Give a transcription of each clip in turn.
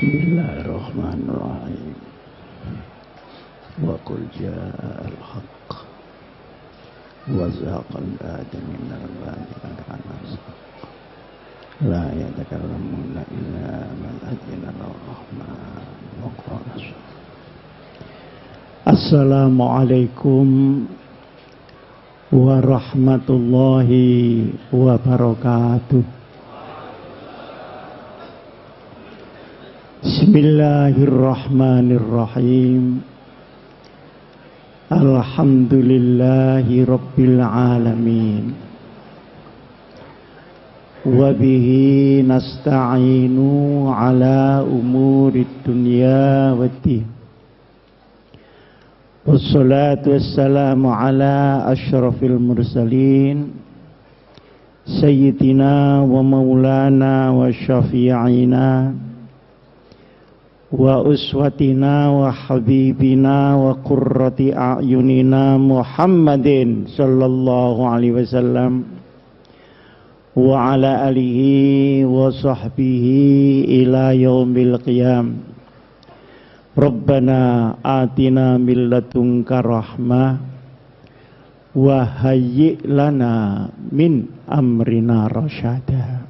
Bismillahirrahmanirrahim. Wa qul ja'al haqq wa zaqal batil minal batili kana la yatakallamuna illa man adina ar-rahman wa qala. Assalamualaikum warahmatullahi wabarakatuh. Bismillahirrahmanirrahim. Alhamdulillahi rabbil alamin. Wa bihi nasta'inu ala umurid dunya waddin. Wassalatu wassalamu ala asyrafil mursalin sayyidina wa maulana wa syafi'ina wa uswatina wa habibina wa qurrati a'yunina Muhammadin sallallahu alaihi wasallam wa ala alihi wa sahbihi ila yaumil qiyam. Rabbana atina min ladunka rahmah wa hayyi' lana min amrina rasyada.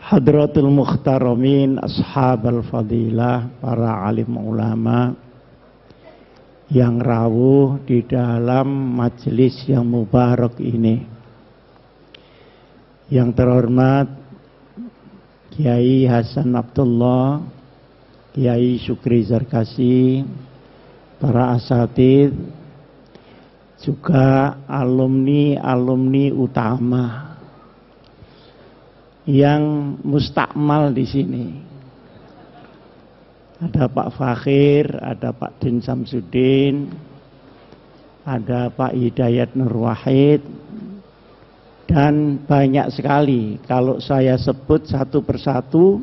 Hadratul Mukhtaramin, Ashabal Fadilah, para alim ulama yang rawuh di dalam majelis yang mubarak ini. Yang terhormat Kiai Hasan Abdullah, Kiai Syukri Zarkasi, para asatidz, juga alumni utama yang mustakmal di sini. Ada Pak Fakhir, ada Pak Din Samsudin, ada Pak Hidayat Nur Wahid, dan banyak sekali. Kalau saya sebut satu persatu,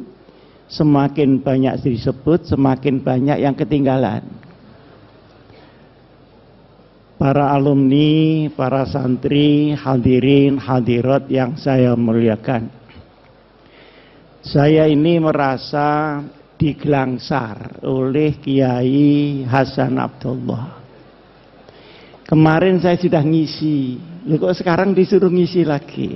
semakin banyak disebut, semakin banyak yang ketinggalan. Para alumni, para santri, hadirin, hadirat yang saya muliakan. Saya ini merasa digelangsar oleh Kiai Hasan Abdullah. Kemarin saya sudah ngisi, kok sekarang disuruh ngisi lagi.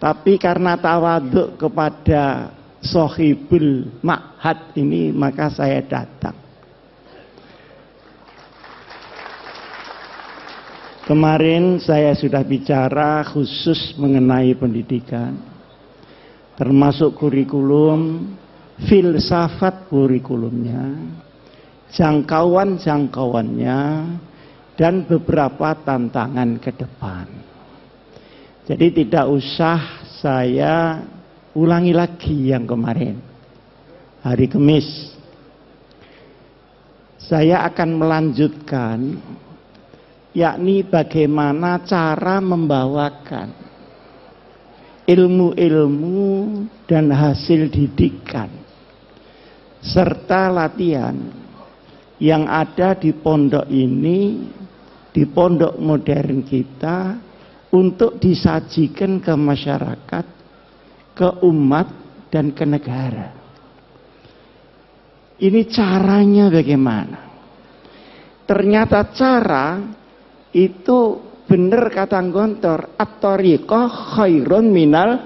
Tapi karena tawaduk kepada Sohibul Ma'had ini, maka saya datang. Kemarin saya sudah bicara khusus mengenai pendidikan, termasuk kurikulum, filsafat kurikulumnya, jangkauan-jangkauannya, dan beberapa tantangan ke depan. Jadi tidak usah saya ulangi lagi yang kemarin. Hari Kamis saya akan melanjutkan, yakni bagaimana cara membawakan ilmu-ilmu dan hasil didikan serta latihan yang ada di pondok ini, di pondok modern kita, untuk disajikan ke masyarakat, ke umat, dan ke negara. Ini caranya bagaimana? Ternyata cara itu bener kata Gontor, at-tariqah khairun minal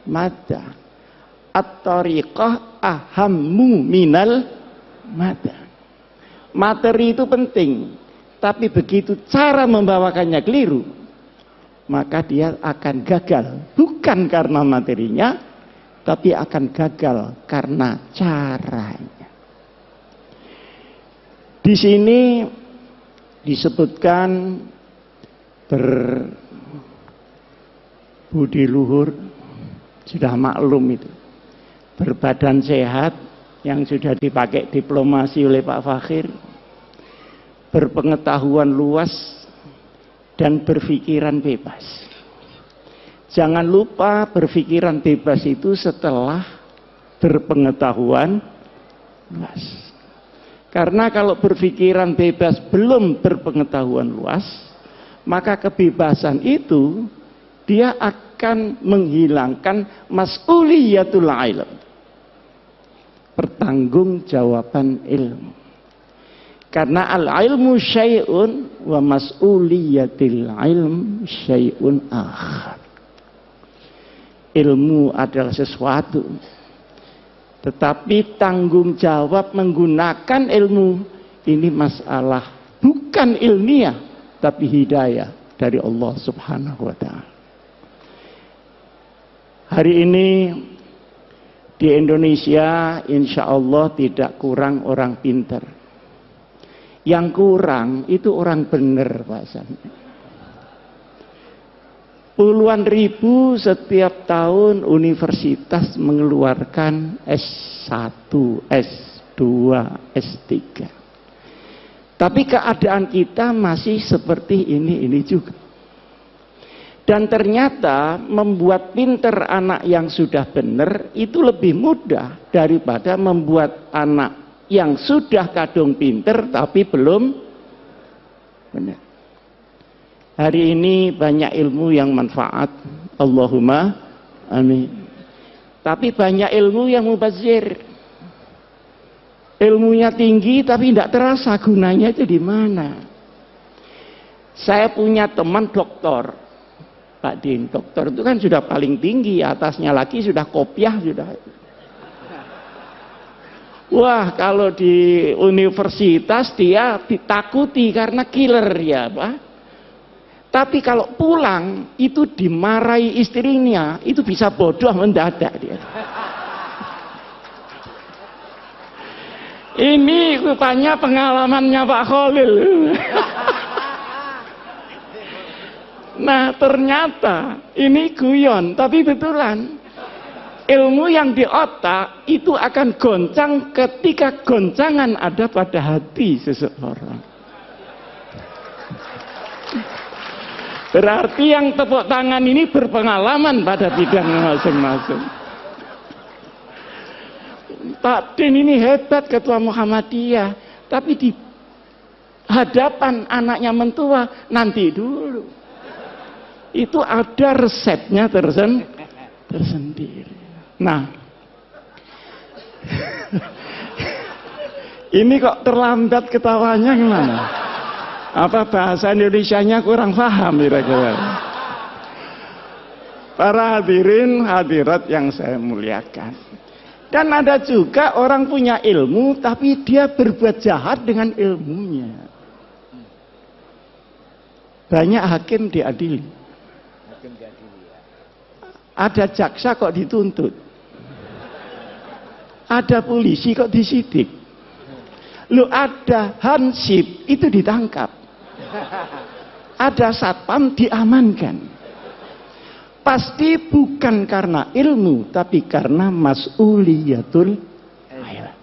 mada. At-tariqah ahammu minal mada. Materi itu penting, tapi begitu cara membawakannya keliru, maka dia akan gagal. Bukan karena materinya, tapi akan gagal karena caranya. Di sini disebutkan berbudi luhur, sudah maklum itu, berbadan sehat yang sudah dipakai diplomasi oleh Pak Fakhir, berpengetahuan luas, dan berpikiran bebas. Jangan lupa berpikiran bebas itu setelah berpengetahuan luas. Karena kalau berpikiran bebas belum berpengetahuan luas, maka kebebasan itu dia akan menghilangkan mas'uliyatul ilm, pertanggungjawaban ilmu. Karena al-ilmu syai'un wa mas'uliyatil ilm syai'un akhar. Ilmu adalah sesuatu, tetapi tanggung jawab menggunakan ilmu ini masalah bukan ilmiah, tapi hidayah dari Allah Subhanahu wa ta'ala. Hari ini di Indonesia insya Allah tidak kurang orang pintar. Yang kurang itu orang benar, Pak Hasan. Puluhan ribu setiap tahun universitas mengeluarkan S1, S2, S3. Tapi keadaan kita masih seperti ini juga. Dan ternyata membuat pinter anak yang sudah benar itu lebih mudah daripada membuat anak yang sudah kadung pinter tapi belum benar. Hari ini banyak ilmu yang manfaat, Allahumma amin. Tapi banyak ilmu yang mubazir. Ilmunya tinggi tapi tidak terasa gunanya itu di mana. Saya punya teman doktor, Pak Din. Doktor itu kan sudah paling tinggi, atasnya lagi sudah kopiah sudah. Wah, kalau di universitas dia ditakuti karena killer ya, Pak. Tapi kalau pulang itu dimarahi istrinya, itu bisa bodoh mendadak dia. Ini rupanya pengalamannya Pak Khalil. Nah, ternyata ini guyon, tapi betulan. Ilmu yang di otak itu akan goncang ketika goncangan ada pada hati seseorang. Berarti yang tepuk tangan ini berpengalaman pada bidang masing-masing. Pak Din ini hebat ketua Muhammadiyah, tapi di hadapan anaknya mentua nanti dulu. Itu ada resepnya tersendiri. Nah, ini kok terlambat ketawanya gimana? Apa bahasa Indonesianya kurang paham kira-kira? Para hadirin hadirat yang saya muliakan. Dan ada juga orang punya ilmu tapi dia berbuat jahat dengan ilmunya. Banyak hakim diadili. Ada jaksa kok dituntut. Ada polisi kok disidik. Lu ada hansip itu ditangkap. Ada satpam diamankan. Pasti bukan karena ilmu, tapi karena mas'uliyatul ilm.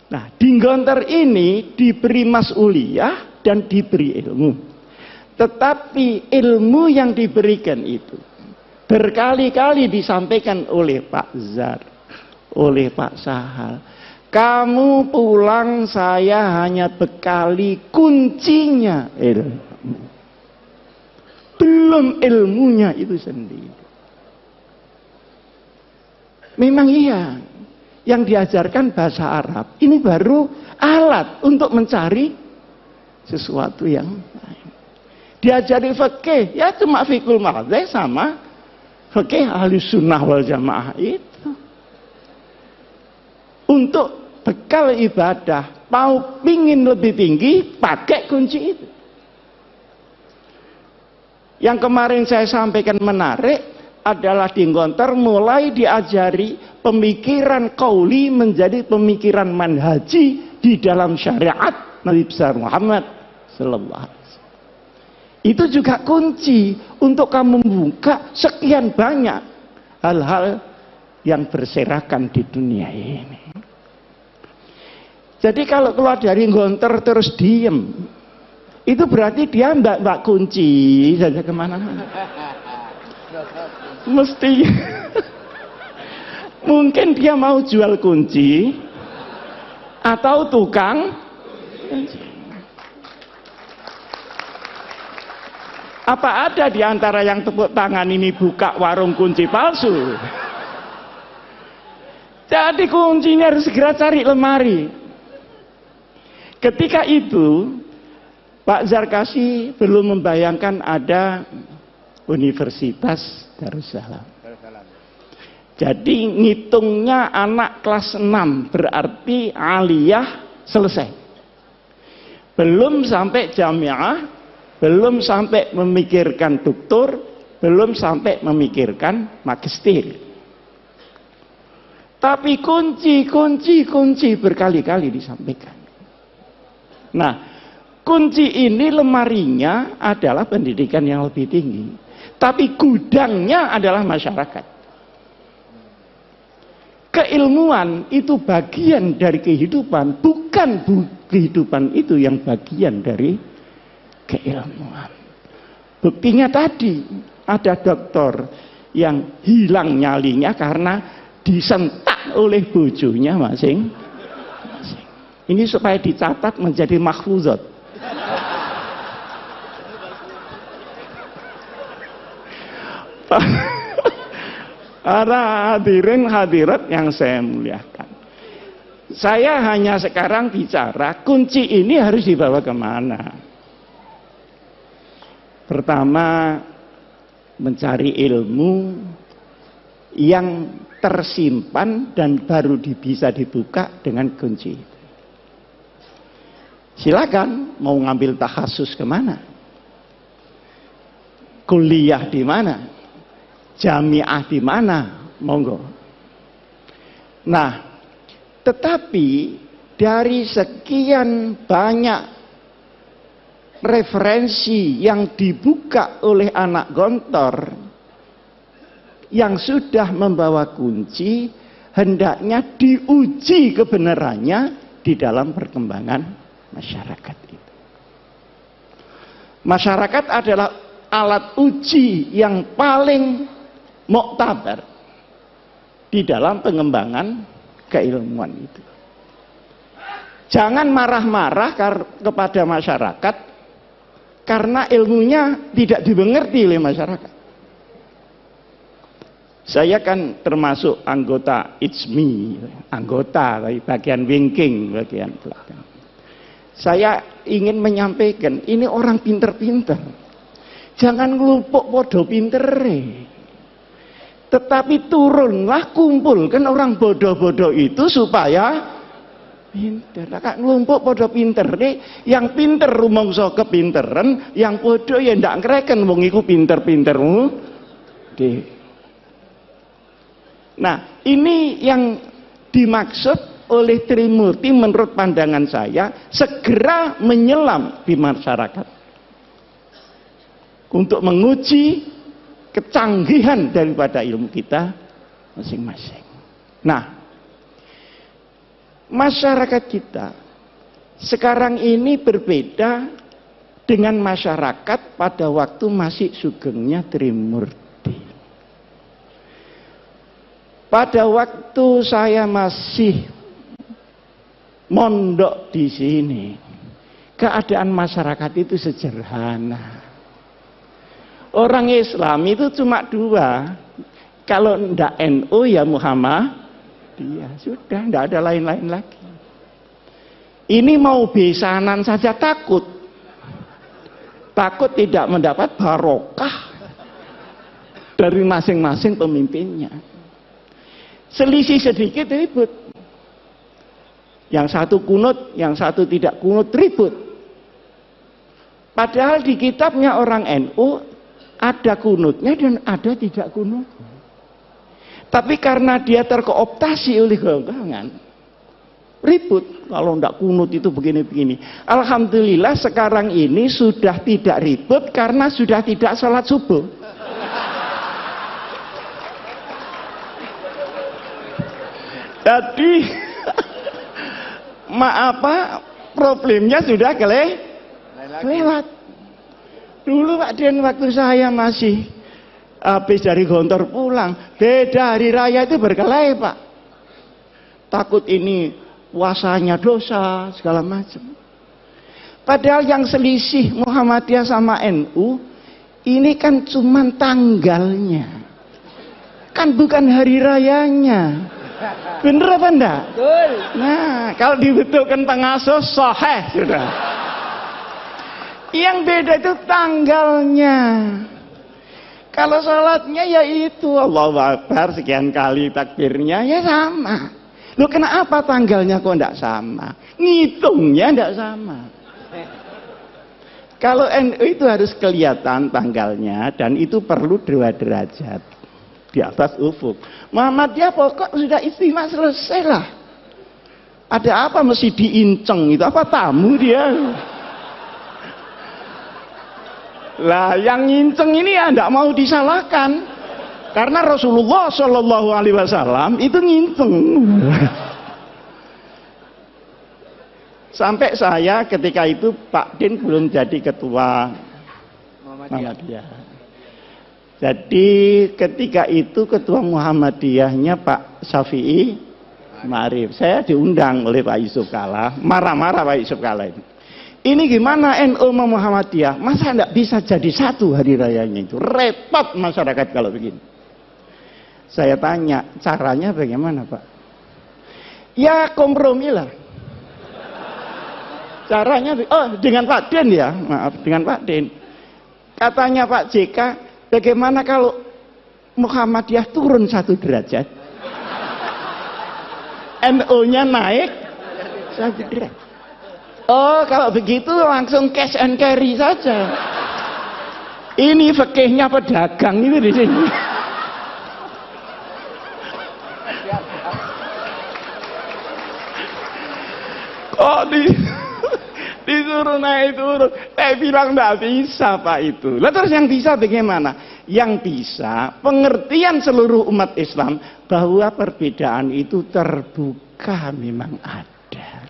Nah, Dinggonter ini diberi mas'uliyah dan diberi ilmu. Tetapi ilmu yang diberikan itu berkali-kali disampaikan oleh Pak Zar, oleh Pak Sahal. Kamu pulang saya hanya bekali kuncinya ilmu. Belum ilmunya itu sendiri. Memang iya, yang diajarkan bahasa Arab ini baru alat untuk mencari sesuatu yang lain. Diajari fikih, ya cuma fikul madheh sama fikih ahli sunnah wal jamaah itu. Untuk bekal ibadah, mau pingin lebih tinggi, pakai kunci itu. Yang kemarin saya sampaikan menarik adalah Dinggonter mulai diajari pemikiran qauli menjadi pemikiran manhaji di dalam syariat Nabi besar Muhammad sallallahu alaihi wasallam. Itu juga kunci untuk kamu membuka sekian banyak hal-hal yang berserakan di dunia ini. Jadi kalau keluar dari Gonter terus diem, itu berarti dia mbak kunci saja kemana-mana. Mesti mungkin dia mau jual kunci atau tukang kunci. Apa ada di antara yang tepuk tangan ini buka warung kunci palsu? Jadi kuncinya harus segera cari lemari. Ketika itu Pak Zarkasi belum membayangkan ada Universitas Darussalam. Jadi ngitungnya anak kelas 6 berarti aliyah selesai. Belum sampai jamiah, belum sampai memikirkan doktor, belum sampai memikirkan magister. Tapi kunci berkali-kali disampaikan. Nah, kunci ini lemarinya adalah pendidikan yang lebih tinggi. Tapi gudangnya adalah masyarakat. Keilmuan itu bagian dari kehidupan, bukan kehidupan itu yang bagian dari keilmuan. Buktinya tadi, ada dokter yang hilang nyalinya karena disentak oleh bojonya masing-masing. Ini supaya dicatat menjadi mahfuzat. Para hadirin hadirat yang saya muliakan, saya hanya sekarang bicara kunci ini harus dibawa kemana. Pertama, mencari ilmu yang tersimpan dan baru bisa dibuka dengan kunci. Silakan mau ngambil takhasus kemana, kuliah di mana, jamiah di mana, monggo. Nah, tetapi dari sekian banyak referensi yang dibuka oleh anak gontor yang sudah membawa kunci, hendaknya diuji kebenarannya di dalam perkembangan masyarakat itu. Masyarakat adalah alat uji yang paling muktabar di dalam pengembangan keilmuan itu. Jangan marah-marah kepada masyarakat karena ilmunya tidak dimengerti oleh masyarakat. Saya kan termasuk anggota ITSMI, anggota bagian wingking, bagian belakang. Saya ingin menyampaikan, ini orang pinter-pinter. Jangan ngelupuk podo pintere. Tetapi turunlah, kumpulkan orang bodoh-bodoh itu supaya pinter. Kak ngelumpuk podo pinter nih, yang pinter rumangsa kepinteran, yang bodoh ya ndak ngreken wong iku pinter-pintermu. Nah, ini yang dimaksud oleh Trimurti menurut pandangan saya, segera menyelam di masyarakat untuk menguji kecanggihan daripada ilmu kita masing-masing. Nah, masyarakat kita sekarang ini berbeda dengan masyarakat pada waktu masih sugengnya Trimurti. Pada waktu saya masih mondok di sini, keadaan masyarakat itu sederhana. Orang Islam itu cuma dua, kalau ndak NU ya Muhammadiyah, sudah ndak ada lain-lain lagi. Ini mau besanan saja takut tidak mendapat barokah dari masing-masing pemimpinnya. Selisih sedikit ribut. Yang satu kunut, yang satu tidak kunut, ribut. Padahal di kitabnya orang NU ada kunutnya dan ada tidak kunut. Tapi karena dia terkooptasi oleh golongan, ribut. Kalau tidak kunut itu begini-begini. Alhamdulillah sekarang ini sudah tidak ribut karena sudah tidak sholat subuh. Jadi problemnya sudah kelewat. Dulu Pak Dian waktu saya masih habis dari Gontor pulang, beda hari raya itu berkelahi Pak. Takut ini puasanya dosa segala macam. Padahal yang selisih Muhammadiyah sama NU Ini kan cuman tanggalnya. Kan bukan hari rayanya. Bener apa enggak? Betul. Nah, kalau dibetulkan pengasuh sahih sudah. Yang beda itu tanggalnya. Kalau sholatnya ya itu Allahu Akbar sekian kali takbirnya ya sama. Loh kenapa tanggalnya kok enggak sama? Ngitungnya enggak sama. Kalau NU itu harus kelihatan tanggalnya dan itu perlu 2 derajat di atas ufuk. Muhammadiyah pokok sudah istimewa selesai lah. Ada apa mesti diinceng itu? Apa tamu dia? Lah yang nginceng ini ya tidak mau disalahkan. Karena Rasulullah Shallallahu Alaihi Wasallam itu nginceng. Sampai saya ketika itu Pak Din belum jadi ketua Muhammadiyah. Jadi ketika itu ketua Muhammadiyahnya Pak Syafi'i Ma'arif. Saya diundang oleh Pak Yusuf Kala. Marah-marah Pak Yusuf Kala ini. Ini gimana NU sama Muhammadiyah? Masa enggak bisa jadi satu hari rayanya itu? Repot masyarakat kalau begini. Saya tanya, caranya bagaimana Pak? Ya kompromi lah. Caranya, dengan Pak Den ya, maaf, dengan Pak Den. Katanya Pak JK, bagaimana kalau Muhammadiyah turun 1 derajat? NU-nya naik 1 derajat. Oh, kalau begitu langsung cash and carry saja. Ini fikihnya pedagang itu di sini. Kok disuruh naik turun? Saya bilang enggak bisa Pak itu. Lah terus yang bisa bagaimana? Yang bisa pengertian seluruh umat Islam bahwa perbedaan itu terbuka memang ada.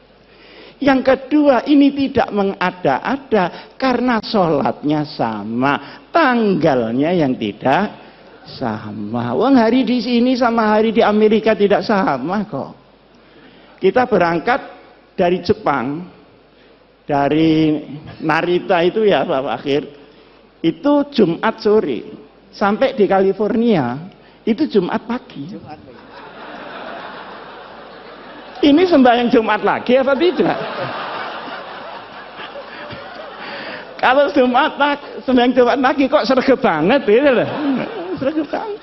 Yang kedua, ini tidak mengada-ada karena sholatnya sama, tanggalnya yang tidak sama. Wong hari di sini sama hari di Amerika tidak sama kok. Kita berangkat dari Jepang, dari Narita itu ya Pak Akhir, itu Jumat sore, sampai di California itu Jumat pagi. Ini sembahyang Jumat lagi apa tidak? Kalau sembahyang Jumat lagi kok sergap banget gitu loh. Sergap banget.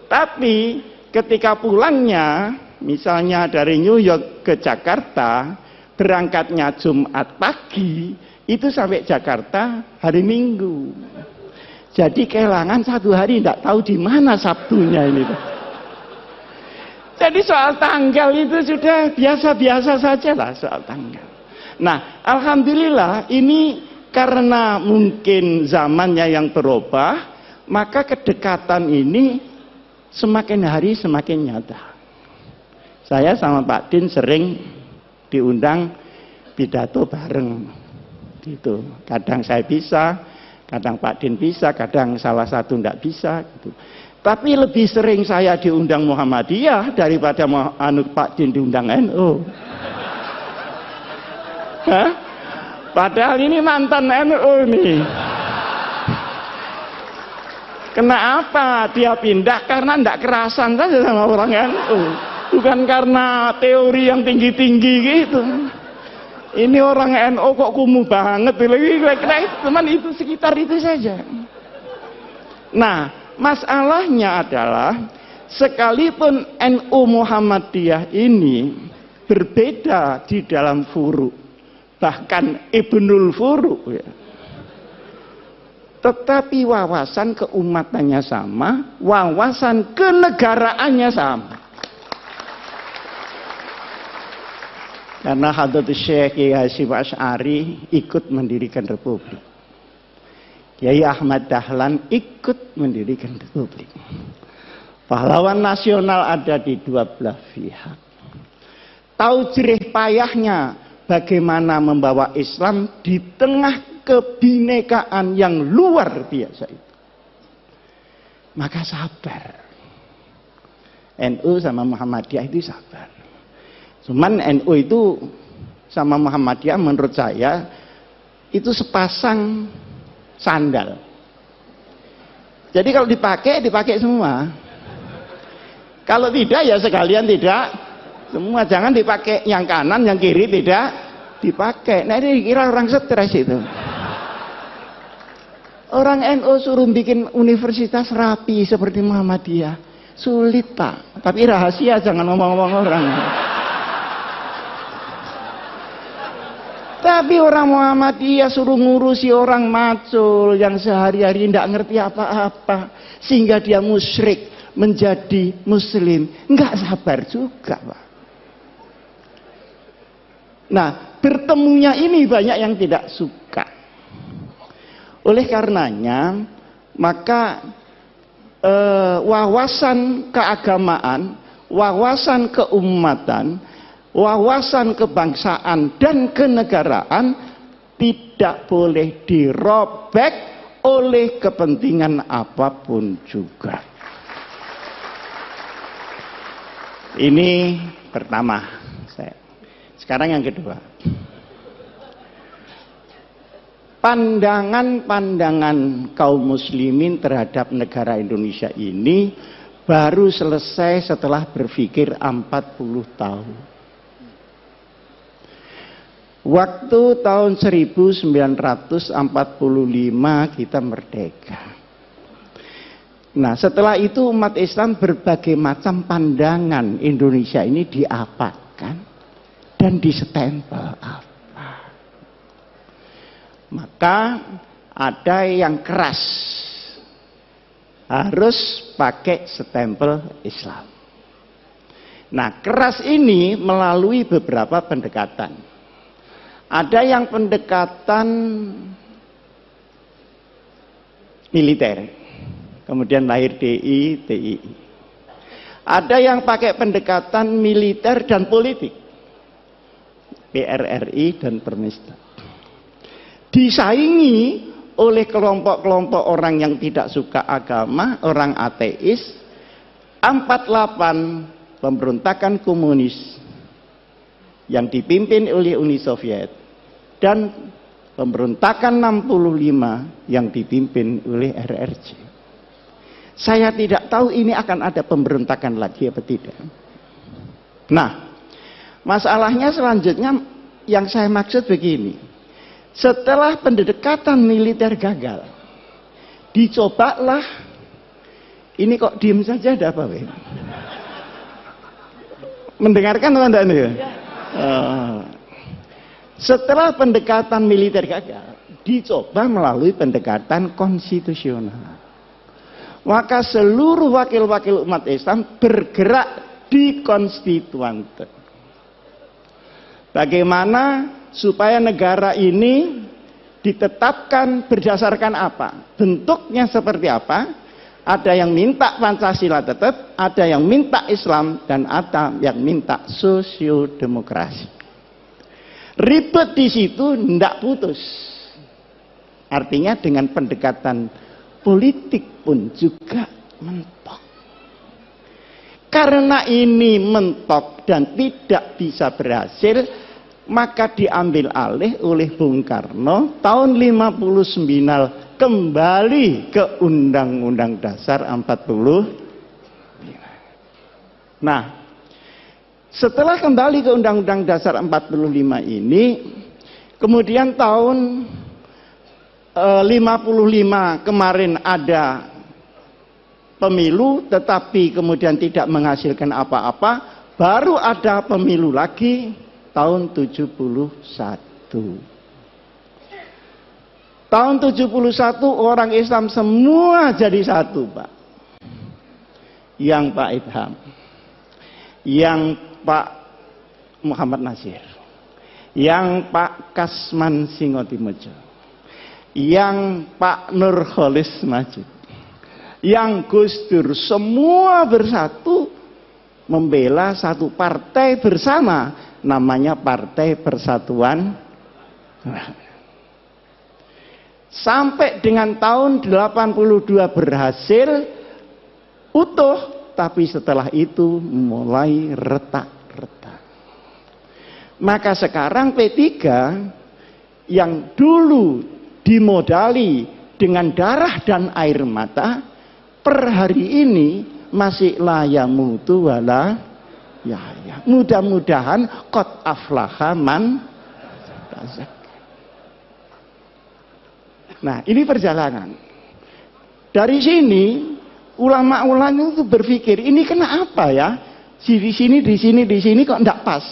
Tapi ketika pulangnya, misalnya dari New York ke Jakarta, berangkatnya Jumat pagi, itu sampai Jakarta hari Minggu. Jadi kehilangan 1 hari, tidak tahu di mana Sabtunya ini. Jadi soal tanggal itu sudah biasa-biasa saja lah soal tanggal. Nah, alhamdulillah ini karena mungkin zamannya yang berubah, maka kedekatan ini semakin hari semakin nyata. Saya sama Pak Din sering diundang pidato bareng gitu. Kadang saya bisa, kadang Pak Din bisa, kadang salah satu tidak bisa gitu. Tapi lebih sering saya diundang Muhammadiyah daripada Pak Din diundang NU. Hah? Padahal ini mantan NU nih. Kenapa dia pindah? Karena tidak kerasan saja sama orang NU. Bukan karena teori yang tinggi-tinggi gitu. Ini orang NU kok kumuh banget. Kira-kira teman itu sekitar itu saja. Nah, masalahnya adalah sekalipun NU Muhammadiyah ini berbeda di dalam furu, bahkan ibnul furu ya. Tetapi wawasan keumatannya sama, wawasan kenegaraannya sama. Karena Hadratus Syekh Kiai Hasyim Asy'ari ikut mendirikan republik. Kiai Ahmad Dahlan ikut mendirikan republik. Pahlawan nasional ada di 2 belah pihak. Tahu jerih payahnya bagaimana membawa Islam di tengah kebinekaan yang luar biasa itu. Maka sabar. NU sama Muhammadiyah itu sabar. Cuman NU itu sama Muhammadiyah menurut saya itu sepasang sandal. Jadi kalau dipakai semua. Kalau tidak ya sekalian tidak semua. Jangan dipakai yang kanan, yang kiri tidak dipakai. Nah ini dikira orang stres itu. Orang NU suruh bikin universitas rapi seperti Muhammadiyah. Sulit Pak. Tapi rahasia, jangan ngomong-ngomong orang. Tapi orang Muhammadiyah suruh ngurusi orang macul yang sehari-hari tidak ngerti apa-apa. Sehingga dia musyrik menjadi muslim. Enggak sabar juga Pak. Nah, bertemunya ini banyak yang tidak suka. Oleh karenanya, maka wawasan keagamaan, wawasan keumatan, wawasan kebangsaan dan kenegaraan tidak boleh dirobek oleh kepentingan apapun juga. Ini pertama. Sekarang yang kedua. Pandangan-pandangan kaum muslimin terhadap negara Indonesia ini baru selesai setelah berpikir 40 tahun. Waktu tahun 1945 kita merdeka. Nah, setelah itu umat Islam berbagai macam pandangan Indonesia ini diapakan dan disestempel apa. Maka ada yang keras, harus pakai stempel Islam. Nah, keras ini melalui beberapa pendekatan. Ada yang pendekatan militer. Kemudian lahir DI, TII. Ada yang pakai pendekatan militer dan politik. PRRI dan Permesta. Disaingi oleh kelompok-kelompok orang yang tidak suka agama, orang ateis. 48 pemberontakan komunis yang dipimpin oleh Uni Soviet. Dan pemberontakan 65 yang dipimpin oleh RRC. Saya tidak tahu ini akan ada pemberontakan lagi apa tidak. Nah, masalahnya selanjutnya yang saya maksud begini. Setelah pendekatan militer gagal, dicobalah, ini kok diem saja ada apa? Mendengarkan teman-teman ya? Setelah pendekatan militer gagal, dicoba melalui pendekatan konstitusional. Maka seluruh wakil-wakil umat Islam bergerak di konstituante. Bagaimana supaya negara ini ditetapkan berdasarkan apa? Bentuknya seperti apa? Ada yang minta Pancasila tetap, ada yang minta Islam, dan ada yang minta sosiodemokrasi. Ribet di situ, tidak putus. Artinya dengan pendekatan politik pun juga mentok. Karena ini mentok dan tidak bisa berhasil, maka diambil alih oleh Bung Karno tahun 59 kembali ke Undang-Undang Dasar 45. Nah, setelah kembali ke Undang-Undang Dasar 45 ini, kemudian tahun 55 kemarin ada pemilu tetapi kemudian tidak menghasilkan apa-apa, baru ada pemilu lagi tahun 71. Tahun 71 orang Islam semua jadi satu, Pak. Yang Pak Idham, yang Pak Muhammad Nasir, yang Pak Kasman Singotimojo, yang Pak Nurholis Majid, yang Gus Dur, semua bersatu membela satu partai bersama, namanya Partai Persatuan. Sampai dengan tahun 82 berhasil utuh, tapi setelah itu mulai retak-retak. Maka sekarang P3 yang dulu dimodali dengan darah dan air mata, per hari ini masih la yamutu wala yahya. Mudah-mudahan qad aflaha man tazakka. Nah, ini perjalanan. Dari sini ulama-ulama itu berpikir, ini kenapa ya? Di sini kok enggak pas.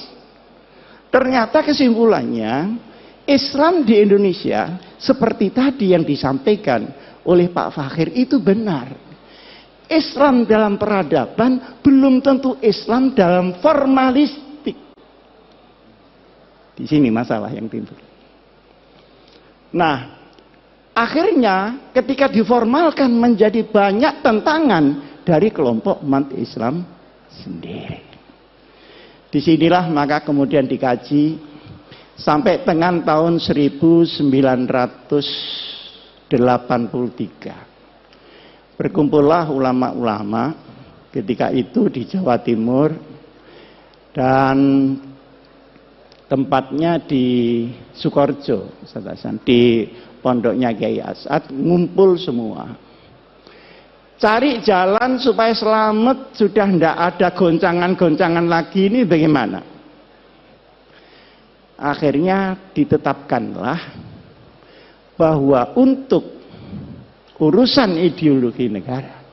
Ternyata kesimpulannya, Islam di Indonesia seperti tadi yang disampaikan oleh Pak Fakhir itu benar. Islam dalam peradaban belum tentu Islam dalam formalistik. Di sini masalah yang timbul. Nah, akhirnya ketika diformalkan menjadi banyak tentangan dari kelompok umat Islam sendiri. Disinilah maka kemudian dikaji sampai dengan tahun 1983. Berkumpullah ulama-ulama ketika itu di Jawa Timur dan tempatnya di Sukoharjo, di pondoknya Kiai As'ad, ngumpul semua. Cari jalan supaya selamat, sudah tidak ada goncangan-goncangan lagi, ini bagaimana? Akhirnya ditetapkanlah bahwa untuk urusan ideologi negara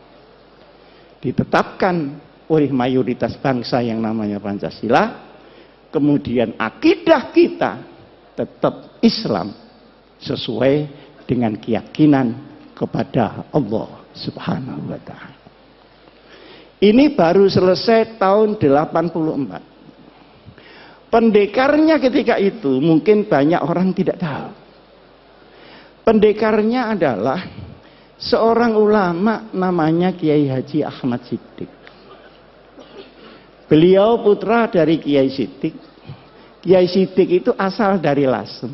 ditetapkan oleh mayoritas bangsa yang namanya Pancasila, kemudian akidah kita tetap Islam sesuai dengan keyakinan kepada Allah Subhanahu wa ta'ala. Ini baru selesai tahun 84. Pendekarnya ketika itu mungkin banyak orang tidak tahu. Pendekarnya adalah seorang ulama namanya Kiai Haji Ahmad Siddiq. Beliau putra dari Kiai Siddiq. Kiai Siddiq itu asal dari Lasem.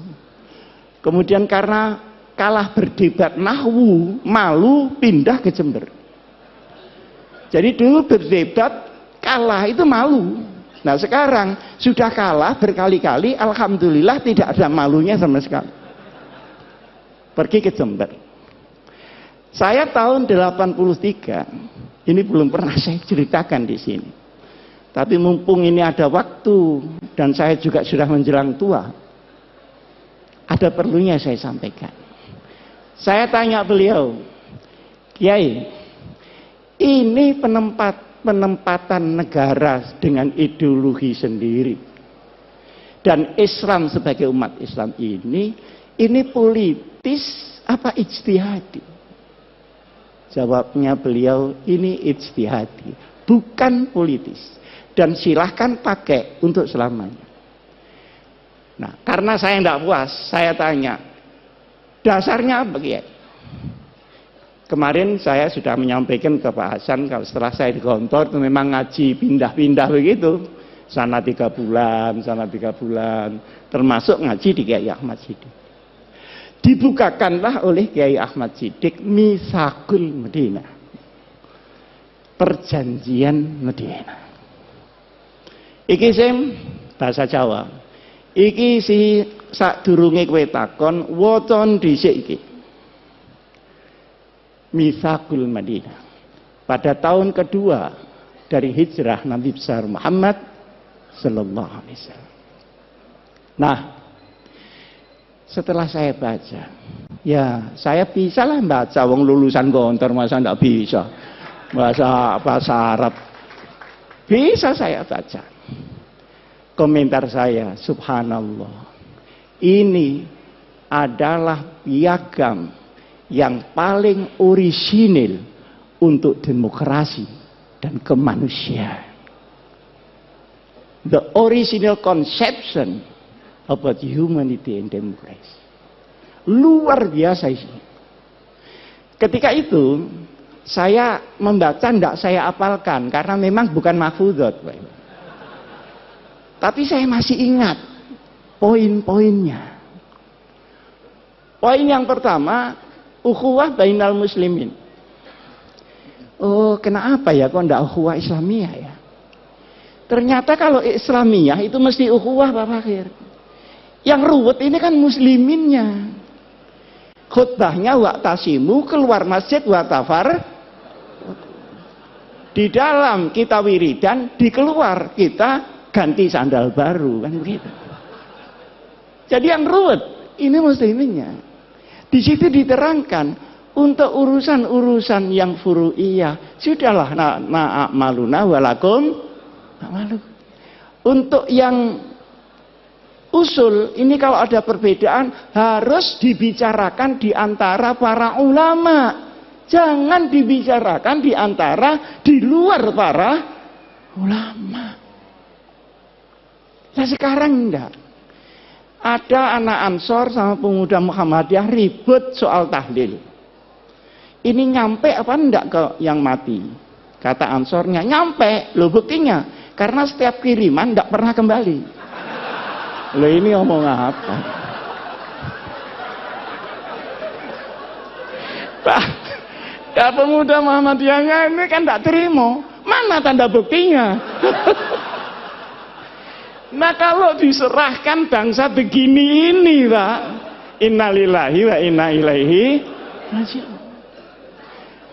Kemudian karena kalah berdebat nahwu, malu pindah ke Jember. Jadi dulu berdebat kalah itu malu. Nah sekarang sudah kalah berkali-kali, alhamdulillah tidak ada malunya sama sekali. Pergi ke Jember. Saya tahun 83, ini belum pernah saya ceritakan di sini. Tapi mumpung ini ada waktu dan saya juga sudah menjelang tua, ada perlunya saya sampaikan. Saya tanya beliau, Kiai, ini penempatan negara dengan ideologi sendiri. Dan Islam sebagai umat Islam ini politis apa ijtihadi? Jawabnya beliau, ini ijtihadi, bukan politis. Dan silahkan pakai untuk selamanya. Nah, karena saya tidak puas, saya tanya, dasarnya apa Kiai? Kemarin saya sudah menyampaikan ke Pak Hasan, kalau setelah saya di kantor itu memang ngaji pindah-pindah begitu. Sana 3 bulan, sana 3 bulan. Termasuk ngaji di Kiai Ahmad Siddiq. Dibukakanlah oleh Kiai Ahmad Siddiq Mitsaqul Madinah. Perjanjian Madinah. Iki sing bahasa Jawa. Iki si sadurunge kowe takon wocon dhisik iki. Mitsaqul Madinah. Pada tahun kedua dari hijrah Nabi besar Muhammad sallallahu alaihi wasallam. Nah, setelah saya baca, ya saya bisa lah baca, wong lulusan gontor masa enggak bisa. Bahasa Arab. Bisa saya baca. Komentar saya, subhanallah. Ini adalah piagam yang paling orisinil untuk demokrasi dan kemanusiaan. The original conception about humanity and democracy. Luar biasa ini. Ketika itu saya membaca, tidak saya apalkan karena memang bukan mahfudot. Tapi saya masih ingat poin-poinnya. Poin yang pertama, ukhuwah bainal muslimin. Oh, kenapa ya kok tidak ukhuwah Islamiyah ya? Ternyata kalau Islamiyah itu mesti ukhuwah Pak Fakhir. Yang ruwet ini kan musliminnya. khutbahnya wa'tasimu, keluar masjid watafar. Di dalam kita wiridan, di keluar kita ganti sandal baru, kan begitu. Jadi yang ruwet ini musliminnya. Di situ diterangkan untuk urusan-urusan yang furu'iyah sudahlah na'amaluna walakum na'malu. Untuk yang usul ini kalau ada perbedaan harus dibicarakan di antara para ulama. Jangan dibicarakan di antara di luar para ulama. Nah sekarang enggak. Ada anak Ansor sama pemuda Muhammadiyah ribut soal tahlil. Ini nyampe apa enggak ke yang mati? Kata Ansornya, nyampe. Loh buktinya, karena setiap kiriman enggak pernah kembali. Loh ini ngomong apa? Pak, ya pemuda Muhammadiyahnya ini kan enggak terima. Mana tanda buktinya? Nah kalau diserahkan bangsa begini ini Pak, innalillahi wa inna ilaihi raji'un.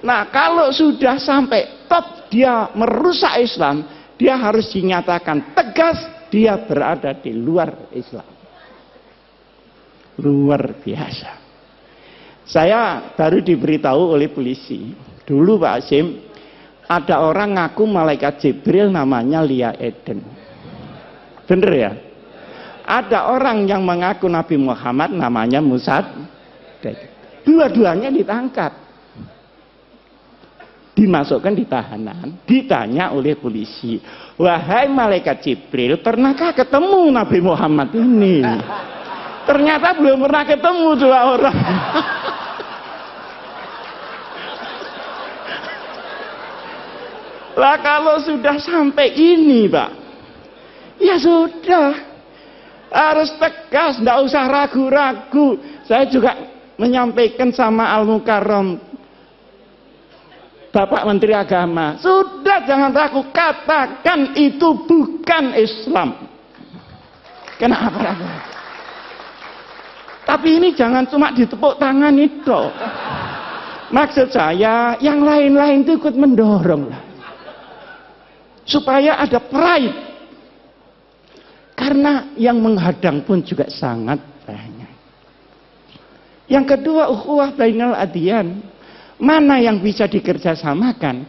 Nah kalau sudah sampai top dia merusak Islam, dia harus dinyatakan tegas dia berada di luar Islam. Luar biasa. Saya baru diberitahu oleh polisi. Dulu Pak Hasim, ada orang ngaku malaikat Jibril namanya Lia Eden. Bener ya? Ada orang yang mengaku Nabi Muhammad namanya Musad. Dua-duanya ditangkap. Dimasukkan di tahanan. Ditanya oleh polisi. Wahai malaikat Jibril, pernahkah ketemu Nabi Muhammad ini? Ternyata belum pernah ketemu dua orang. Lah kalau sudah sampai ini Pak, ya sudah, harus tegas, tidak usah ragu-ragu. Saya juga menyampaikan sama Al-Mukarram, Bapak Menteri Agama, sudah jangan ragu, katakan itu bukan Islam. Kenapa ragu? Tapi ini jangan cuma ditepuk tangan itu. Maksud saya, yang lain-lain itu ikut mendorong lah. Supaya ada pride. Karena yang menghadang pun juga sangat banyak. Yang kedua, ukhuwah bainal adyan. Mana yang bisa dikerjasamakan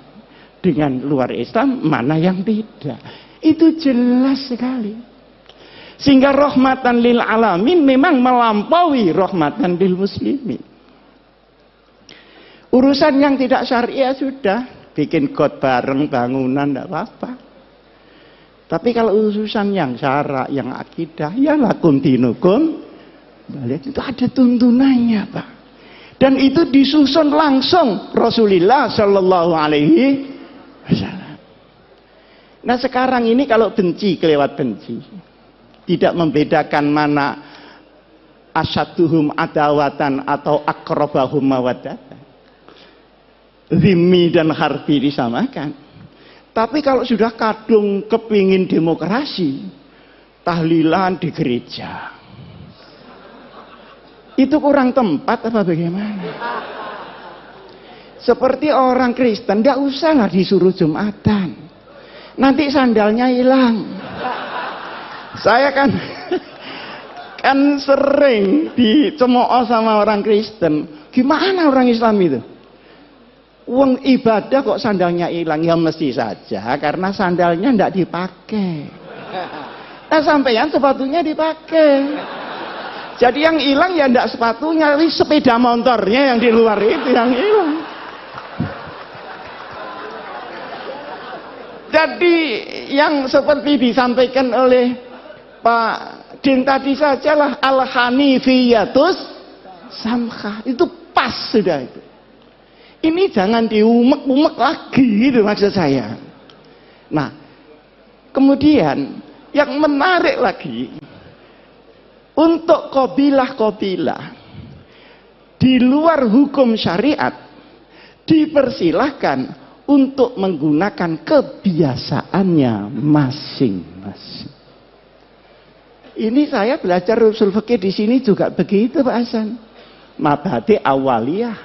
dengan luar Islam, mana yang tidak. Itu jelas sekali. Sehingga rahmatan lil alamin memang melampaui rahmatan lil muslimin. Urusan yang tidak syariah sudah. Bikin got bareng, bangunan, tidak apa-apa. Tapi kalau urusan yang syara, yang akidah, ya lakum dinukum, itu ada tuntunannya Pak. Dan itu disusun langsung Rasulullah Shallallahu Alaihi Wasallam. Nah sekarang ini kalau benci kelewat benci, tidak membedakan mana asyaduhum adawatan atau akrobahum mawaddatan. Zimmi dan harbi disamakan. Tapi kalau sudah kadung kepingin demokrasi, tahlilan di gereja, itu kurang tempat apa bagaimana? Seperti orang Kristen, tidak usahlah disuruh Jumatan, nanti sandalnya hilang. Saya kan sering dicemooh sama orang Kristen. Gimana orang Islam itu? Uang ibadah kok sandalnya hilang? Ya mesti saja karena sandalnya tidak dipakai. Nah sampeyan sepatunya dipakai. Jadi yang hilang ya tidak sepatunya, tapi sepeda motornya yang di luar itu yang hilang. Jadi yang seperti disampaikan oleh Pak Din tadi sajalah al-hanifiyatus samkhah, itu pas sudah itu. Ini jangan diumek-umek lagi gitu maksud saya. Nah, kemudian yang menarik lagi, untuk qabilah-qabilah di luar hukum syariat dipersilahkan untuk menggunakan kebiasaannya masing-masing. Ini saya belajar usul fikih di sini juga begitu Pak Hasan. mabadi awaliyah.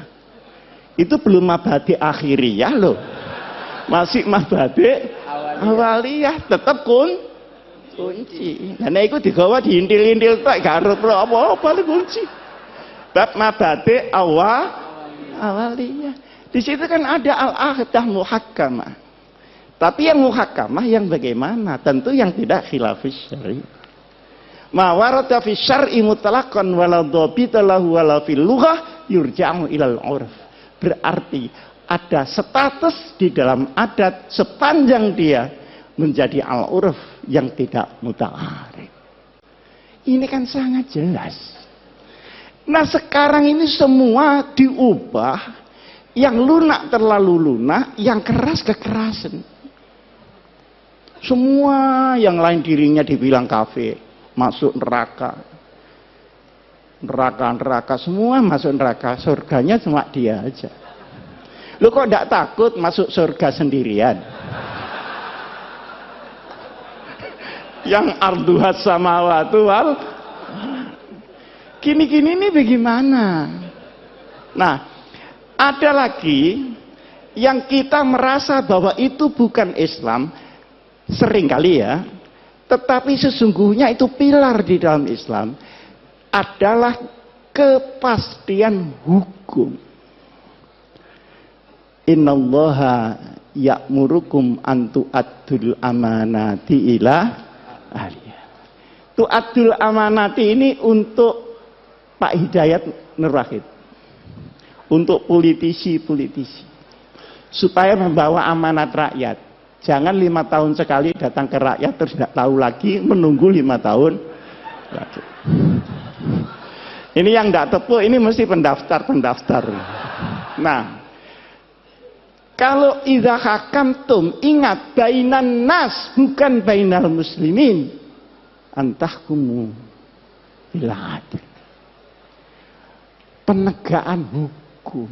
Itu belum mabadi akhiriyah loh. Masih mabadi awaliyah, tetap kunci. Nah itu digawa diintil-intil tak garut apa-apa kunci. Bab mabadi awaliyah. Di situ kan ada al-ahdah muhakkamah. Tapi yang muhakkamah yang bagaimana? Tentu yang tidak khilafis syar'i. Ma warada fi syar'i mutlaqan wala dhabita lahu wala fil lughah yurja'u ilal 'urf. Berarti ada status di dalam adat sepanjang dia menjadi al-'urf yang tidak muta'arif. Ini kan sangat jelas. Nah sekarang ini semua diubah, yang lunak terlalu lunak, yang keras kekerasan. Semua yang lain dirinya dibilang kafir, masuk neraka. Neraka semua masuk neraka, surganya cuma dia aja. Lu kok tidak takut masuk surga sendirian? Yang arduhat samawatu wal gini-gini ini bagaimana? Nah, ada lagi yang kita merasa bahwa itu bukan Islam, sering kali ya, tetapi sesungguhnya itu pilar di dalam Islam adalah kepastian hukum. Innallaha ya'murukum an tu'addul amanati ila ahliha. Tu'addul amanati ini untuk Pak Hidayat Nur Wahid, untuk politisi-politisi, supaya membawa amanat rakyat. Jangan 5 tahun sekali datang ke rakyat terus tidak tahu lagi, menunggu 5 tahun lagi. Ini yang tidak tepu, ini mesti pendaftar. Nah, kalau idza hakamtum, ingat bainan nas bukan bainal muslimin, antahkumu bil adl. Penegakan hukum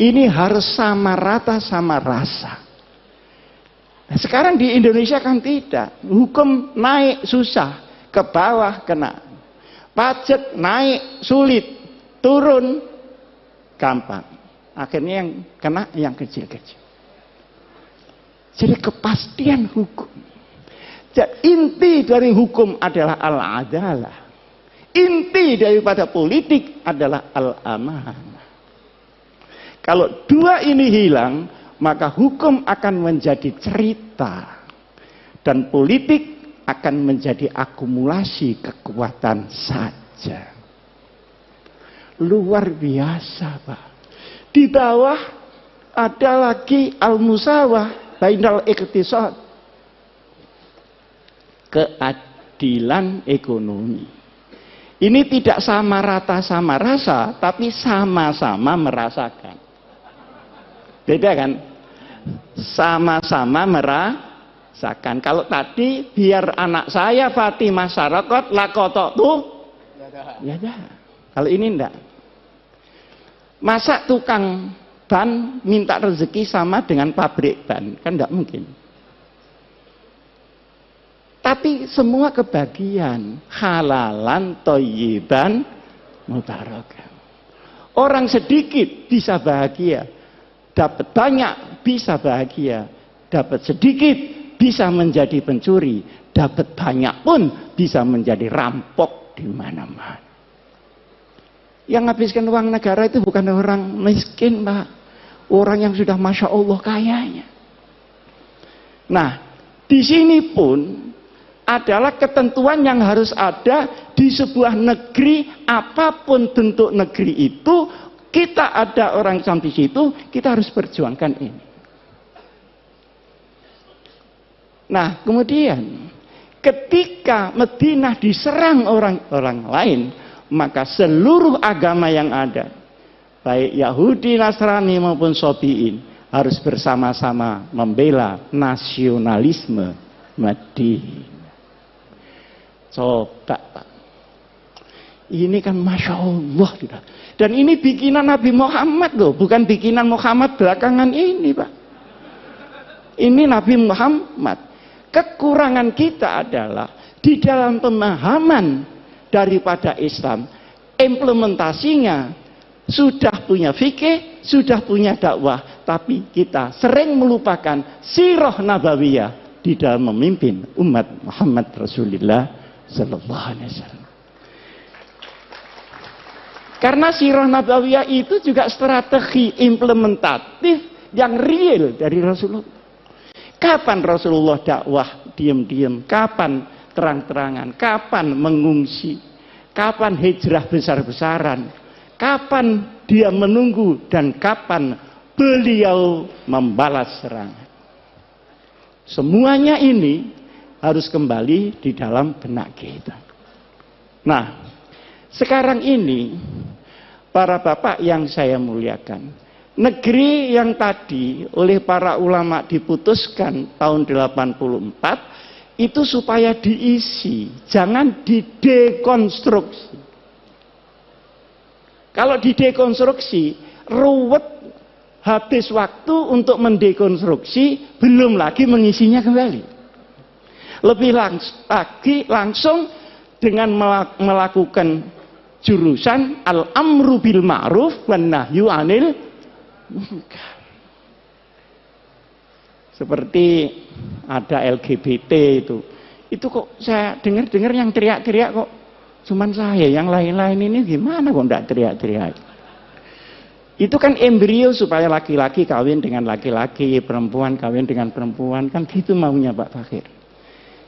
ini harus sama rata sama rasa. Nah, sekarang di Indonesia kan tidak. Hukum naik susah, ke bawah kena. Pajak naik sulit, turun gampang. Akhirnya yang kena yang kecil-kecil. Jadi kepastian hukum. Jadi inti dari hukum adalah al-adalah. Inti daripada politik adalah al-amanah. Kalau dua ini hilang, maka hukum akan menjadi cerita dan politik akan menjadi akumulasi kekuatan saja. Luar biasa, Pak. Di bawah ada lagi al-musawah bainal iqtisad, keadilan ekonomi. Ini tidak sama rata sama rasa, tapi sama-sama merasakan. Beda kan? Sama-sama merasakan. Kalau tadi biar anak saya Fatimah Sarakot lakotok tuh, ya dah. Kalau ini enggak. Masa tukang ban minta rezeki sama dengan pabrik ban? Kan enggak mungkin. Tapi semua kebagian, halalan, thayyiban, mubarakan. Orang sedikit bisa bahagia, dapat banyak bisa bahagia, dapat sedikit bisa menjadi pencuri, dapat banyak pun bisa menjadi rampok di mana-mana. Yang habiskan uang negara itu bukan orang miskin, Pak. Orang yang sudah Masya Allah kayanya. Nah, di sini pun adalah ketentuan yang harus ada di sebuah negeri, apapun bentuk negeri itu, kita ada orang Islam di situ, kita harus perjuangkan ini. Nah, kemudian ketika Madinah diserang orang-orang lain, maka seluruh agama yang ada, baik Yahudi, Nasrani maupun Sobiin, harus bersama-sama membela nasionalisme Madinah. Coba, Pak. Ini kan Masya Allah. Dan ini bikinan Nabi Muhammad loh, bukan bikinan Muhammad belakangan ini, Pak. Ini Nabi Muhammad. Kekurangan kita adalah di dalam pemahaman daripada Islam, implementasinya sudah punya fikih, sudah punya dakwah, tapi kita sering melupakan sirah nabawiyah di dalam memimpin umat Muhammad Rasulullah sallallahu alaihi wasallam. Karena sirah nabawiyah itu juga strategi implementatif yang real dari Rasulullah. Kapan Rasulullah dakwah diam-diam, kapan terang-terangan, kapan mengungsi, kapan hijrah besar-besaran, kapan dia menunggu, dan kapan beliau membalas serangan. Semuanya ini harus kembali di dalam benak kita. Nah, sekarang ini para bapak yang saya muliakan, negeri yang tadi oleh para ulama diputuskan tahun 84 itu supaya diisi, jangan didekonstruksi. Kalau didekonstruksi, ruwet, habis waktu untuk mendekonstruksi, belum lagi mengisinya kembali. Lebih lagi langsung dengan melakukan jurusan al-amru bil ma'ruf wan nahyu 'anil munkar. Seperti ada LGBT itu kok saya dengar yang teriak-teriak kok cuman saya, yang lain-lain ini gimana kok enggak teriak-teriak. Itu kan embrio supaya laki-laki kawin dengan laki-laki, perempuan kawin dengan perempuan, kan gitu maunya Pak Fakir.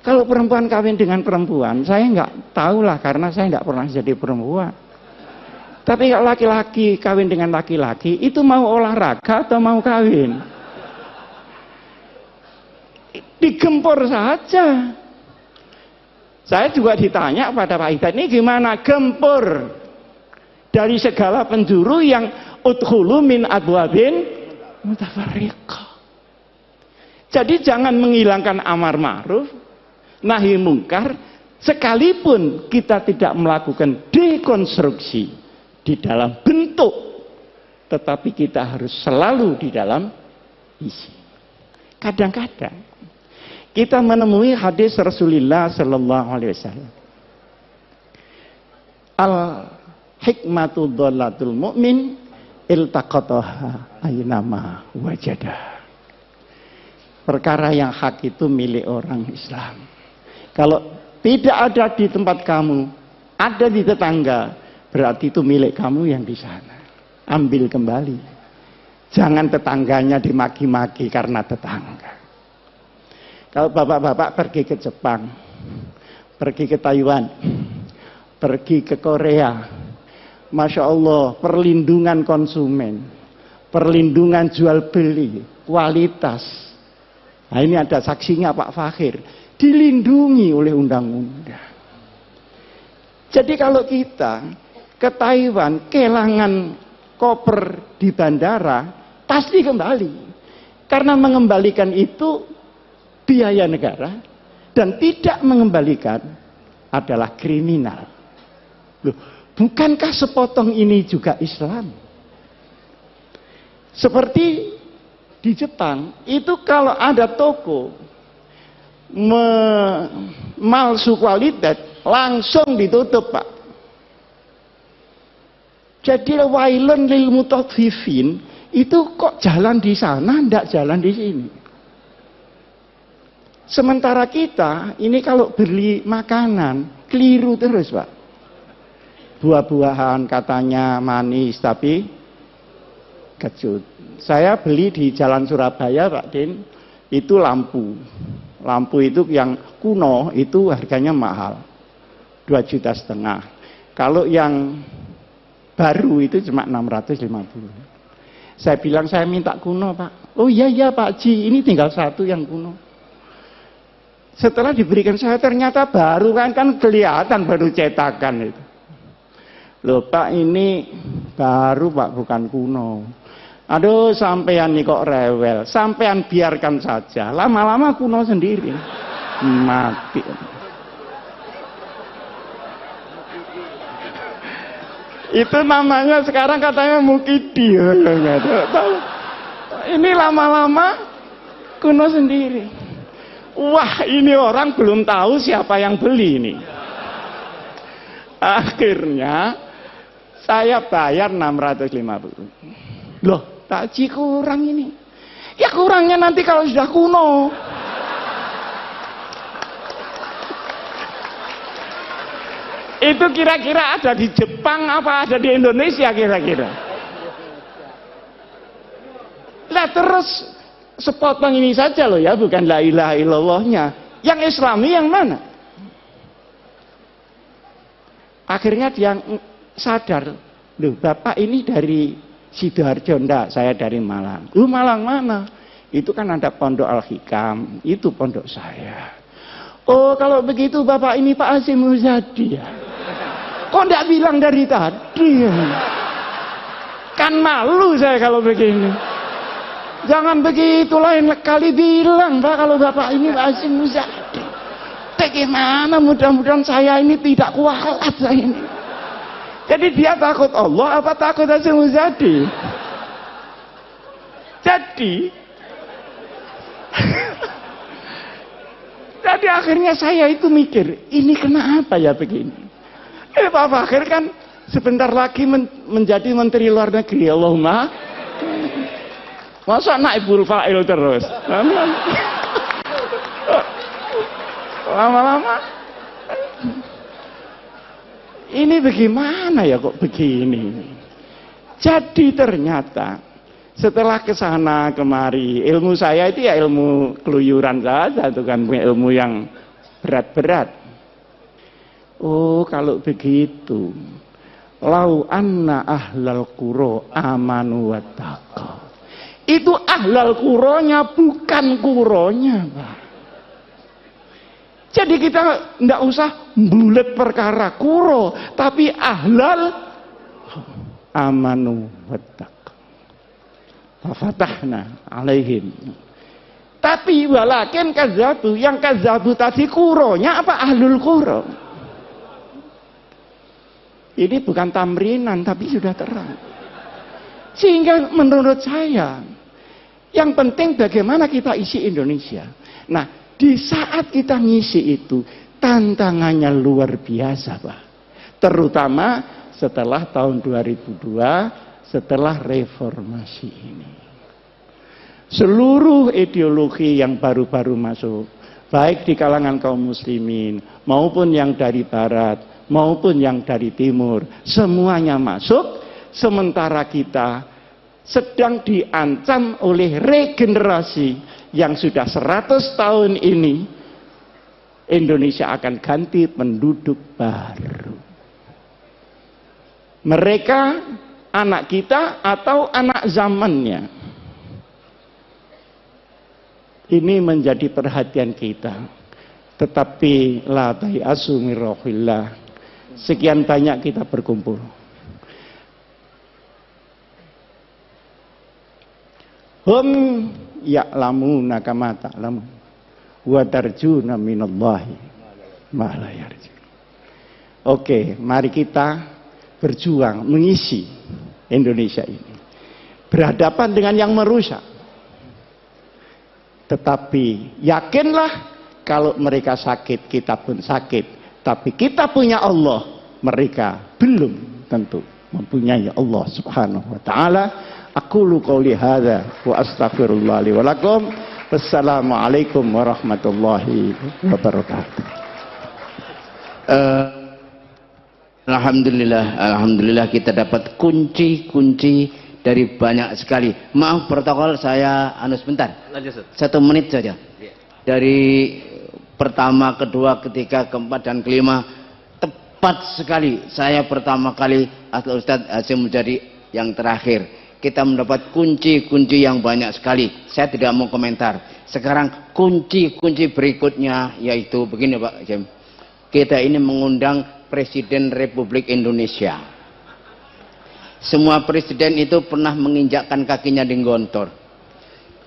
Kalau perempuan kawin dengan perempuan, saya nggak tahu lah karena saya nggak pernah jadi perempuan. Tapi kalau laki-laki kawin dengan laki-laki, itu mau olahraga atau mau kawin? Digempur saja. Saya juga ditanya pada Pak Hidayat, ini gimana gempur dari segala penjuru yang udkhulu min abwabin mutafarriqah. Jadi jangan menghilangkan amar ma'ruf nahi mungkar, sekalipun kita tidak melakukan dekonstruksi di dalam bentuk, tetapi kita harus selalu di dalam isi. Kadang-kadang kita menemui hadis Rasulullah sallallahu alaihi wasallam, al hikmatu dhallatul mu'min iltaqataha aynama wajadah. Perkara yang hak itu milik orang Islam. Kalau tidak ada di tempat kamu, ada di tetangga, berarti itu milik kamu yang di sana. Ambil kembali. Jangan tetangganya dimaki-maki karena tetangga. Kalau bapak-bapak pergi ke Jepang, pergi ke Taiwan, pergi ke Korea, Masya Allah, perlindungan konsumen, perlindungan jual beli, kualitas. Nah ini ada saksinya Pak Fakir. Dilindungi oleh undang-undang. Jadi kalau kita ke Taiwan kehilangan koper di bandara, pasti kembali. Karena mengembalikan itu biaya negara, dan tidak mengembalikan adalah kriminal. Loh, bukankah sepotong ini juga Islam? Seperti di Jepang, itu kalau ada toko malsu kualitas, langsung ditutup Pak. Jadi wailun lil mutaffifin, itu kok jalan di sana, ndak jalan di sini. Sementara kita, ini kalau beli makanan, keliru terus Pak. Buah-buahan katanya manis, tapi kecut. Saya beli di Jalan Surabaya Pak Din, itu lampu. Lampu itu yang kuno itu harganya mahal, 2,5 juta. Kalau yang baru itu cuma 650. Saya bilang saya minta kuno Pak. Oh iya Pak Ji, ini tinggal satu yang kuno. Setelah diberikan saya ternyata baru kan kelihatan baru cetakan itu. Loh Pak, ini baru Pak, bukan kuno. Aduh, sampean nih kok rewel. Sampean biarkan saja. Lama-lama kuno sendiri. Mati. Itu namanya sekarang katanya mukidi. Ini lama-lama kuno sendiri. Wah, ini orang belum tahu siapa yang beli ini. Akhirnya Saya bayar 650. Loh, taji kurang ini. Ya kurangnya nanti kalau sudah kuno. Itu kira-kira ada di Jepang apa ada di Indonesia kira-kira? Lah terus sepotong ini saja loh ya, bukan la ilaha illallahnya. Yang Islami yang mana? Akhirnya dia sadar, loh Bapak ini dari Sidoarjo, enggak, saya dari Malang. Lu Malang mana? Itu kan ada Pondok Al-Hikam, itu pondok saya. Oh kalau begitu Bapak ini Pak Hasyim Muzadi ya? Kok enggak bilang dari tadi ya? Kan malu saya kalau begini. Jangan begitu, lain kali bilang Pak kalau Bapak ini Pak Hasyim Muzadi. Bagaimana mudah-mudahan saya ini tidak kualat saya ini. Jadi dia takut Allah apa takut Hasyim Muzadi? Jadi akhirnya saya itu mikir, ini kenapa ya begini? Pak Fakhir kan sebentar lagi menjadi Menteri Luar Negeri, Allahumma. Masa naibul fa'il terus? Lama-lama ini bagaimana ya kok begini? Jadi ternyata setelah kesana kemari, ilmu saya itu ya ilmu keluyuran saja, itu kan ilmu yang berat-berat. Oh kalau begitu, lau anna ahlal quro amanu wattaqau. Itu ahlal quronya bukan kuronya, Pak. Jadi kita tidak usah bulet perkara kuro, tapi ahlal amanu wattaqau. Fafatahna alaihim. Tapi walakin kazabu, yang kazabu tadi kuronya apa ahlul kuro? Ini bukan tamrinan tapi sudah terang. Sehingga menurut saya yang penting bagaimana kita isi Indonesia. Nah, di saat kita ngisi itu, tantangannya luar biasa, Pak. Terutama setelah tahun 2002, setelah reformasi ini. Seluruh ideologi yang baru-baru masuk, baik di kalangan kaum muslimin, maupun yang dari barat, maupun yang dari timur, semuanya masuk, sementara kita sedang diancam oleh regenerasi yang sudah 100 tahun ini. Indonesia akan ganti penduduk baru. Mereka anak kita atau anak zamannya. Ini menjadi perhatian kita. Tetapi la tayasu min rauhillah. Sekian banyak kita berkumpul. Hum ya'lamuna kama ta'lamun wa tarjuna minallahi ma la yarjun. Oke, mari kita berjuang mengisi Indonesia ini. Berhadapan dengan yang merusak. Tetapi yakinlah kalau mereka sakit, kita pun sakit. Tapi kita punya Allah, mereka belum tentu mempunyai Allah Subhanahu wa taala. Aqulu qouli hadza wa astaghfirullah li wa lakum. Wassalamualaikum warahmatullahi wabarakatuh. Alhamdulillah kita dapat kunci-kunci dari banyak sekali. Maaf protokol saya sebentar. Lanjut. 1 menit saja. Dari pertama, kedua, ketiga, keempat dan kelima tepat sekali. Saya pertama kali atau Ustadz Hasyim Muzadi yang terakhir. Kita mendapat kunci-kunci yang banyak sekali. Saya tidak mau komentar. Sekarang kunci-kunci berikutnya yaitu begini Pak Hasyim. Kita ini mengundang Presiden Republik Indonesia. Semua presiden itu pernah menginjakkan kakinya di Gontor.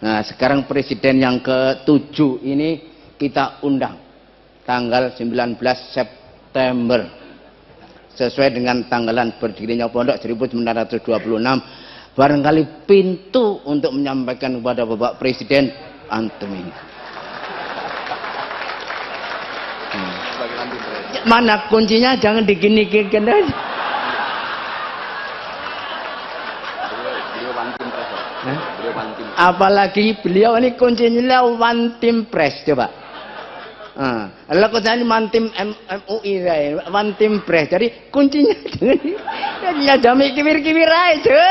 Nah sekarang presiden yang ke-7 ini kita undang. Tanggal 19 September. Sesuai dengan tanggalan berdirinya pondok 1926. Barangkali pintu untuk menyampaikan kepada Bapak Presiden antum ini. Mana kuncinya? Jangan digini-gini aja. Apalagi beliau ini kuncinya one team press coba. Kalau kuncinya one team MUI one team press. Jadi kuncinya ya jami kiwir-kiwir aja.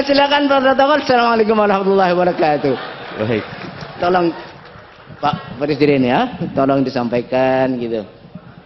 Silakan protokol. Assalamualaikum warahmatullahi wabarakatuh. Baik. Tolong Pak Presiden ya, tolong disampaikan gitu.